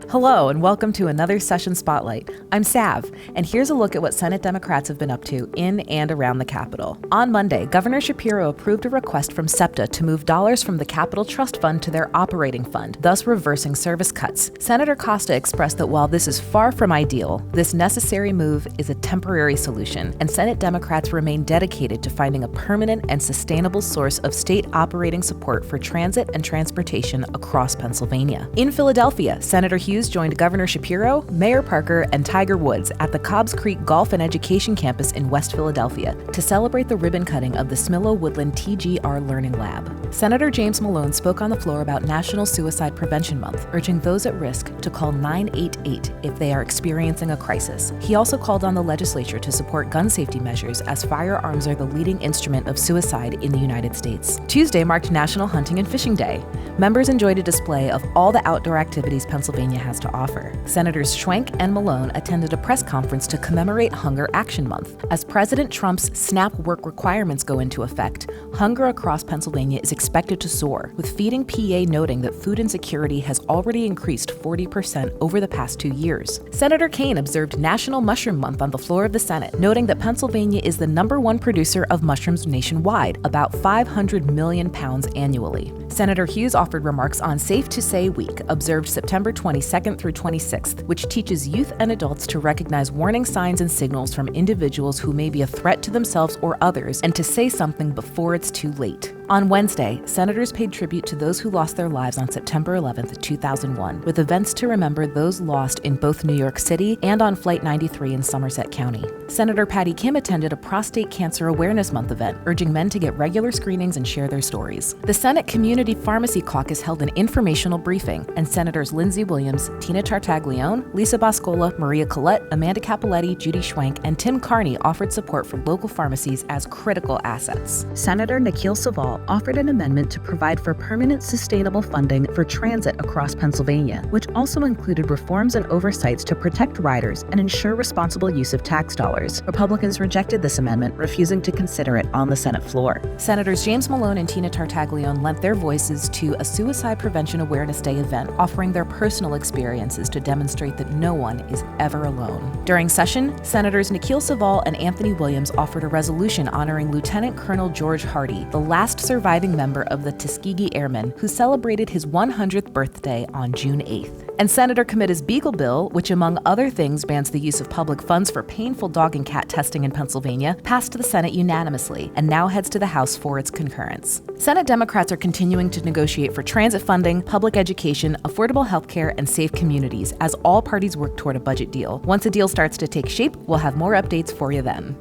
Hello, and welcome to another Session Spotlight. I'm Sav, and here's a look at what Senate Democrats have been up to in and around the Capitol. On Monday, Governor Shapiro approved a request from SEPTA to move dollars from the Capitol Trust Fund to their operating fund, thus reversing service cuts. Senator Costa expressed that while this is far from ideal, this necessary move is a temporary solution, and Senate Democrats remain dedicated to finding a permanent and sustainable source of state operating support for transit and transportation across Pennsylvania. In Philadelphia, Senator Hughes joined Governor Shapiro, Mayor Parker, and Tiger Woods at the Cobbs Creek Golf and Education Campus in West Philadelphia to celebrate the ribbon cutting of the Smillow Woodland TGR Learning Lab. Senator James Malone spoke on the floor about National Suicide Prevention Month, urging those at risk to call 988 if they are experiencing a crisis. He also called on the legislature to support gun safety measures as firearms are the leading instrument of suicide in the United States. Tuesday marked National Hunting and Fishing Day. Members enjoyed a display of all the outdoor activities Pennsylvania has to offer. Senators Schwenk and Malone attended a press conference to commemorate Hunger Action Month. As President Trump's SNAP work requirements go into effect, hunger across Pennsylvania is expected to soar, with Feeding PA noting that food insecurity has already increased 40% over the past 2 years. Senator Kaine observed National Mushroom Month on the floor of the Senate, noting that Pennsylvania is the #1 producer of mushrooms nationwide, about 500 million pounds annually. Senator Hughes offered remarks on Safe to Say Week, observed September 22nd through 26th, which teaches youth and adults to recognize warning signs and signals from individuals who may be a threat to themselves or others and to say something before it's too late. On Wednesday, senators paid tribute to those who lost their lives on September 11th, 2001, with events to remember those lost in both New York City and on Flight 93 in Somerset County. Senator Patty Kim attended a Prostate Cancer Awareness Month event, urging men to get regular screenings and share their stories. The Senate Community Pharmacy Caucus held an informational briefing, and Senators Lindsey Williams, Tina Tartaglione, Lisa Boscola, Maria Collette, Amanda Capoletti, Judy Schwenk, and Tim Carney offered support for local pharmacies as critical assets. Senator Nikhil Saval offered an amendment to provide for permanent sustainable funding for transit across Pennsylvania, which also included reforms and oversights to protect riders and ensure responsible use of tax dollars. Republicans rejected this amendment, refusing to consider it on the Senate floor. Senators James Malone and Tina Tartaglione lent their voices to a Suicide Prevention Awareness Day event, offering their personal experiences to demonstrate that no one is ever alone. During session, Senators Nikhil Saval and Anthony Williams offered a resolution honoring Lieutenant Colonel George Hardy, the last surviving member of the Tuskegee Airmen, who celebrated his 100th birthday on June 8th. And Senator Comita's Beagle Bill, which among other things bans the use of public funds for painful dog and cat testing in Pennsylvania, passed the Senate unanimously and now heads to the House for its concurrence. Senate Democrats are continuing to negotiate for transit funding, public education, affordable health care, and safe communities as all parties work toward a budget deal. Once a deal starts to take shape, we'll have more updates for you then.